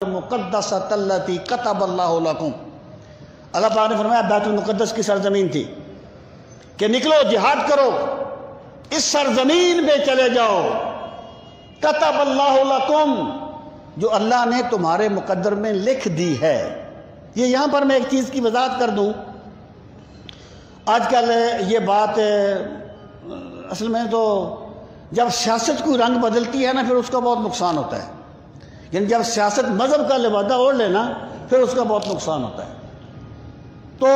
المقدسۃ التی کتب اللہ لکم۔ اللہ پاک نے فرمایا بیت المقدس کی سرزمین تھی کہ نکلو جہاد کرو، اس سرزمین میں چلے جاؤ، کتب اللہ لکم، جو اللہ نے تمہارے مقدر میں لکھ دی ہے۔ یہ یہاں پر میں ایک چیز کی وضاحت کر دوں، آج کل یہ بات اصل میں تو جب سیاست کوئی رنگ بدلتی ہے نا پھر اس کا بہت نقصان ہوتا ہے، یعنی جب سیاست مذہب کا لبادہ اوڑھ لینا پھر اس کا بہت نقصان ہوتا ہے۔ تو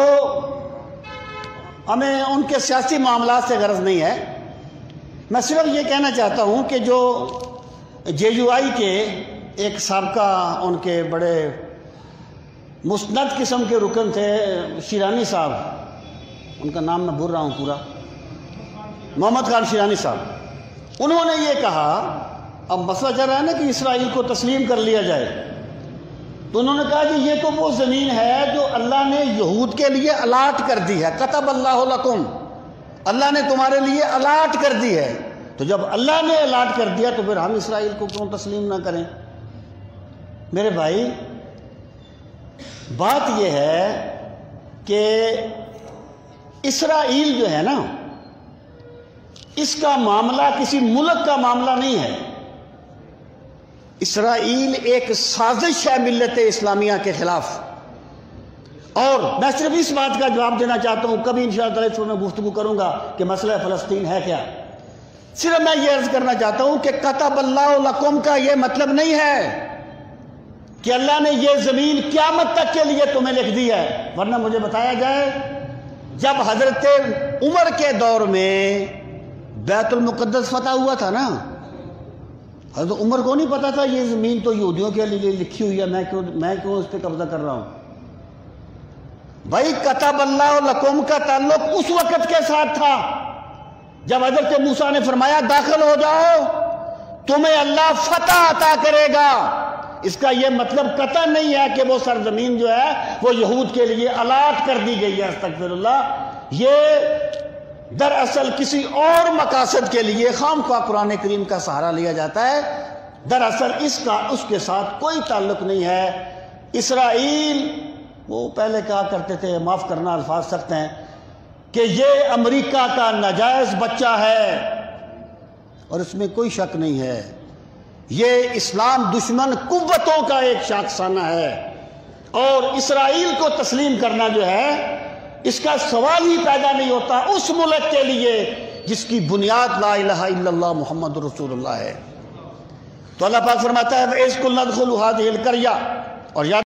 ہمیں ان کے سیاسی معاملات سے غرض نہیں ہے، میں صرف یہ کہنا چاہتا ہوں کہ جو JUI کے ایک سابقہ ان کے بڑے مستند قسم کے رکن تھے شیرانی صاحب، ان کا نام میں بھول رہا ہوں پورا، محمد خان شیرانی صاحب، انہوں نے یہ کہا اب مسئلہ چل رہا ہے نا کہ اسرائیل کو تسلیم کر لیا جائے، تو انہوں نے کہا کہ یہ تو وہ زمین ہے جو اللہ نے یہود کے لیے الاٹ کر دی ہے، کتب اللہ لکم، اللہ نے تمہارے لیے الاٹ کر دی ہے، تو جب اللہ نے الاٹ کر دیا تو پھر ہم اسرائیل کو کیوں تسلیم نہ کریں؟ میرے بھائی بات یہ ہے کہ اسرائیل جو ہے نا اس کا معاملہ کسی ملک کا معاملہ نہیں ہے، اسرائیل ایک سازش ہے ملت اسلامیہ کے خلاف، اور میں صرف اس بات کا جواب دینا چاہتا ہوں، کبھی انشاءاللہ اس پر میں گفتگو کروں گا کہ مسئلہ فلسطین ہے کیا، صرف میں یہ عرض کرنا چاہتا ہوں کہ کتب اللہ لکم کا یہ مطلب نہیں ہے کہ اللہ نے یہ زمین قیامت تک کے لیے تمہیں لکھ دی ہے، ورنہ مجھے بتایا جائے جب حضرت عمر کے دور میں بیت المقدس فتح ہوا تھا نا، حضرت عمر کو نہیں پتا تھا یہ زمین تو یہودیوں کے لیے لکھی ہوئی ہے، میں کیوں اس پہ قبضہ کر رہا ہوں؟ بھائی کتب اللہ لکم کا تعلق اس وقت کے ساتھ تھا جب حضرت موسیٰ نے فرمایا داخل ہو جاؤ تمہیں اللہ فتح عطا کرے گا، اس کا یہ مطلب قطع نہیں ہے کہ وہ سرزمین جو ہے وہ یہود کے لیے الاٹ کر دی گئی ہے، استغفر اللہ، یہ دراصل کسی اور مقاصد کے لیے خام خواہ قرآن کریم کا سہارا لیا جاتا ہے، دراصل اس کے ساتھ کوئی تعلق نہیں ہے۔ اسرائیل وہ پہلے کہا کرتے تھے، معاف کرنا الفاظ سخت ہیں، کہ یہ امریکہ کا ناجائز بچہ ہے، اور اس میں کوئی شک نہیں ہے، یہ اسلام دشمن قوتوں کا ایک شاخسانہ ہے، اور اسرائیل کو تسلیم کرنا جو ہے اس کا سوال ہی پیدا نہیں ہوتا اس ملک کے لیے جس کی بنیاد لا الہ الا اللہ محمد رسول اللہ ہے۔ تو اللہ پاک فرماتا ہے وَإِذْ قُلْنَا ادْخُلُوا هَٰذِهِ الْقَرْيَةَ، اور یاد